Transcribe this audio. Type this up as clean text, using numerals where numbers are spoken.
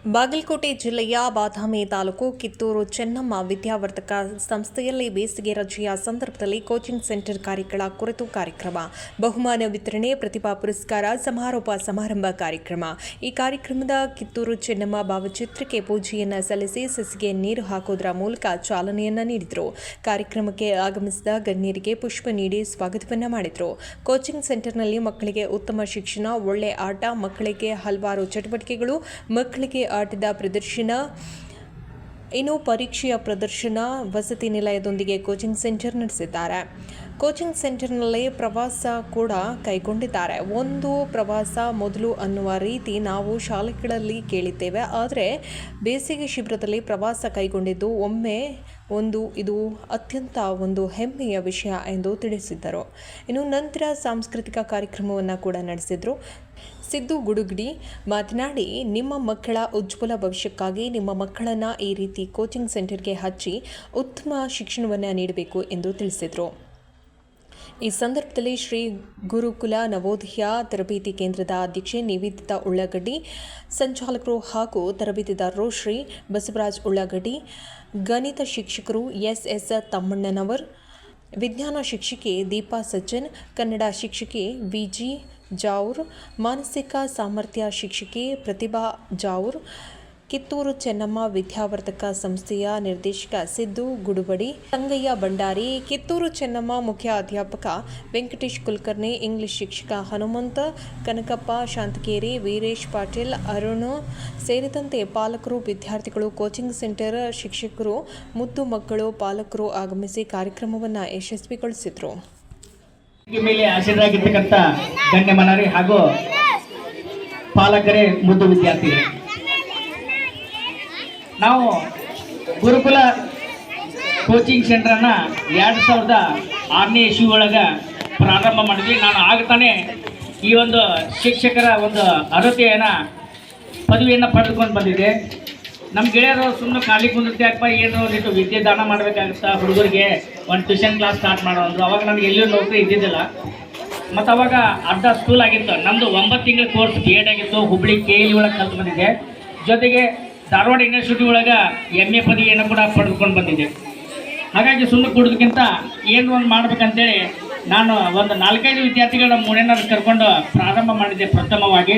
ಬಾಗಲಕೋಟೆ ಜಿಲ್ಲೆಯ ಬಾದಾಮಿ ತಾಲೂಕು ಕಿತ್ತೂರು ಚೆನ್ನಮ್ಮ ವಿದ್ಯಾವರ್ಧಕ ಸಂಸ್ಥೆಯಲ್ಲಿ ಬೇಸಿಗೆ ರಜೆಯ ಸಂದರ್ಭದಲ್ಲಿ ಕೋಚಿಂಗ್ ಸೆಂಟರ್ ಕಾರ್ಯಗಳ ಕುರಿತು ಕಾರ್ಯಕ್ರಮ, ಬಹುಮಾನ ವಿತರಣೆ, ಪ್ರತಿಭಾ ಪುರಸ್ಕಾರ, ಸಮಾರೋಪ ಸಮಾರಂಭ ಕಾರ್ಯಕ್ರಮ. ಈ ಕಾರ್ಯಕ್ರಮದ ಕಿತ್ತೂರು ಚೆನ್ನಮ್ಮ ಭಾವಚಿತ್ರಕ್ಕೆ ಪೂಜೆಯನ್ನು ಸಲ್ಲಿಸಿ ಸಸಿಗೆ ನೀರು ಹಾಕುವುದರ ಮೂಲಕ ಚಾಲನೆಯನ್ನು ನೀಡಿದರು. ಕಾರ್ಯಕ್ರಮಕ್ಕೆ ಆಗಮಿಸಿದ ಗಣ್ಯರಿಗೆ ಪುಷ್ಪ ನೀಡಿ ಸ್ವಾಗತವನ್ನು ಮಾಡಿದರು. ಕೋಚಿಂಗ್ ಸೆಂಟರ್ನಲ್ಲಿ ಮಕ್ಕಳಿಗೆ ಉತ್ತಮ ಶಿಕ್ಷಣ, ಒಳ್ಳೆ ಆಟ, ಮಕ್ಕಳಿಗೆ ಹಲವಾರು ಚಟುವಟಿಕೆಗಳು, ಮಕ್ಕಳಿಗೆ ಆಟದ ಪ್ರದರ್ಶನ, ಇನ್ನು ಪರೀಕ್ಷೆಯ ಪ್ರದರ್ಶನ, ವಸತಿ ನಿಲಯದೊಂದಿಗೆ ಕೋಚಿಂಗ್ ಸೆಂಟರ್ ನಡೆಸಿದ್ದಾರೆ. ಕೋಚಿಂಗ್ ಸೆಂಟರ್ನಲ್ಲಿ ಪ್ರವಾಸ ಕೂಡ ಕೈಗೊಂಡಿದ್ದಾರೆ. ಒಂದು ಪ್ರವಾಸ ಮೊದಲು ಅನ್ನುವ ರೀತಿ ನಾವು ಶಾಲೆಗಳಲ್ಲಿ ಕೇಳಿದ್ದೇವೆ. ಆದರೆ ಬೇಸಿಗೆ ಶಿಬಿರದಲ್ಲಿ ಪ್ರವಾಸ ಕೈಗೊಂಡಿದ್ದು ಇದು ಅತ್ಯಂತ ಒಂದು ಹೆಮ್ಮೆಯ ವಿಷಯ ಎಂದು ತಿಳಿಸಿದ್ದರು. ಇನ್ನು ನಂತರ ಸಾಂಸ್ಕೃತಿಕ ಕಾರ್ಯಕ್ರಮವನ್ನು ಕೂಡ ನಡೆಸಿದರು. ಸಿದ್ದು ಗುಡುಗಡಿ ಮಾತನಾಡಿ, ನಿಮ್ಮ ಮಕ್ಕಳ ಉಜ್ವಲ ಭವಿಷ್ಯಕ್ಕಾಗಿ ನಿಮ್ಮ ಮಕ್ಕಳನ್ನು ಈ ರೀತಿ ಕೋಚಿಂಗ್ ಸೆಂಟರ್ಗೆ ಹಚ್ಚಿ ಉತ್ತಮ ಶಿಕ್ಷಣವನ್ನು ನೀಡಬೇಕು ಎಂದು ತಿಳಿಸಿದರು. ಈ ಸಂದರ್ಭದಲ್ಲಿ ಶ್ರೀ ಗುರುಕುಲ ನವೋದಯ ತರಬೇತಿ ಕೇಂದ್ರದ ಅಧ್ಯಕ್ಷೆ ನಿವೇದಿತಾ ಉಳ್ಳಾಗಡ್ಡಿ, ಸಂಚಾಲಕರು ಹಾಗೂ ತರಬೇತಿದಾರರು ಶ್ರೀ ಬಸವರಾಜ್ ಉಳ್ಳಾಗಡ್ಡಿ, ಗಣಿತ ಶಿಕ್ಷಕರು ಎಸ್ ತಮ್ಮಣ್ಣನವರ್, ವಿಜ್ಞಾನ ಶಿಕ್ಷಕಿ ದೀಪಾ ಸಜ್ಜನ್, ಕನ್ನಡ ಶಿಕ್ಷಕಿ ವಿಜಿ ಜಾವೂರ್, ಮಾನಸಿಕ ಸಾಮರ್ಥ್ಯ ಶಿಕ್ಷಕಿ ಪ್ರತಿಭಾ ಜಾವೂರ್, ಕಿತ್ತೂರು ಚೆನ್ನಮ್ಮ ವಿದ್ಯಾವರ್ಧಕ ಸಂಸ್ಥೆಯ ನಿರ್ದೇಶಕ ಸಿದ್ದು ಗುಡುಬಡಿ, ಸಂಗಯ್ಯ ಭಂಡಾರಿ, ಕಿತ್ತೂರು ಚೆನ್ನಮ್ಮ ಮುಖ್ಯ ಅಧ್ಯಾಪಕ ವೆಂಕಟೇಶ್ ಕುಲಕರ್ಣಿ, ಇಂಗ್ಲಿಷ್ ಶಿಕ್ಷಕ ಹನುಮಂತ, ಕನಕಪ್ಪ ಶಾಂತಕೇರಿ, ವೀರೇಶ್ ಪಾಟೀಲ್, ಅರುಣ್ ಸೇರಿದಂತೆ ಪಾಲಕರು, ವಿದ್ಯಾರ್ಥಿಗಳು, ಕೋಚಿಂಗ್ ಸೆಂಟರ್ ಶಿಕ್ಷಕರು, ಮುದ್ದು ಮಕ್ಕಳು, ಪಾಲಕರು ಆಗಮಿಸಿ ಕಾರ್ಯಕ್ರಮವನ್ನು ಯಶಸ್ವಿಗೊಳಿಸಿದರು. ಮೇಲೆ ಆಶೀರ್ವಾಗಿರ್ತಕ್ಕಂಥ ಗಣ್ಯಮಾನ್ಯರೇ ಹಾಗೂ ಪಾಲಕರೇ, ಮುದ್ದು ವಿದ್ಯಾರ್ಥಿಗಳೇ, ನಾವು ಗುರುಕುಲ ಕೋಚಿಂಗ್ ಸೆಂಟರನ್ನ 2006ನೇ ಇಸ್ವಿ ಒಳಗೆ ಪ್ರಾರಂಭ ಮಾಡಿದ್ವಿ. ನಾನು ಆಗ್ತಾನೆ ಈ ಒಂದು ಶಿಕ್ಷಕರ ಒಂದು ಅರ್ಹತೆಯನ್ನು ಪದವಿಯನ್ನು ಪಡೆದುಕೊಂಡು ಬಂದಿದ್ದೆ. ನಮ್ಮ ಗೆಳೆಯರು ಸುಮ್ಮನೆ ಖಾಲಿ ಕುಂದಿರ್ತಿ ಹಾಕಪ್ಪ, ಏನು ಒಂದಿಟ್ಟು ವಿದ್ಯೆ ದಾನ ಮಾಡಬೇಕಾಗುತ್ತಾ, ಹುಡುಗರಿಗೆ ಒಂದು ಟ್ಯೂಷನ್ ಕ್ಲಾಸ್ ಸ್ಟಾರ್ಟ್ ಮಾಡೋ ಅಂದರು. ಅವಾಗ ನನಗೆ ಎಲ್ಲೂ ನೌಕರಿ ಇದ್ದಿದ್ದಿಲ್ಲ. ಮತ್ತು ಅವಾಗ ಅರ್ಧ ಸ್ಕೂಲ್ ಆಗಿತ್ತು. ನಮ್ಮದು 9 ತಿಂಗಳ ಕೋರ್ಸ್ BEd ಆಗಿತ್ತು. ಹುಬ್ಬಳ್ಳಿ KLE ಒಳಗೆ ಕಲ್ತು ಬಂದಿದ್ದೆ. ಜೊತೆಗೆ ಧಾರವಾಡ ಯೂನಿವರ್ಸಿಟಿ ಒಳಗೆ MA ಪದವಿಯನ್ನು ಕೂಡ ಪಡೆದುಕೊಂಡು ಬಂದಿದ್ದೆ. ಹಾಗಾಗಿ ಸುಮ್ಮನೆ ಕೊಡೋದಕ್ಕಿಂತ ಏನು ಒಂದು ಮಾಡ್ಬೇಕಂತೇಳಿ ನಾನು ಒಂದು 4-5 ವಿದ್ಯಾರ್ಥಿಗಳ ಮೂರನೇನವ್ರು ಕರ್ಕೊಂಡು ಪ್ರಾರಂಭ ಮಾಡಿದ್ದೆ ಪ್ರಥಮವಾಗಿ.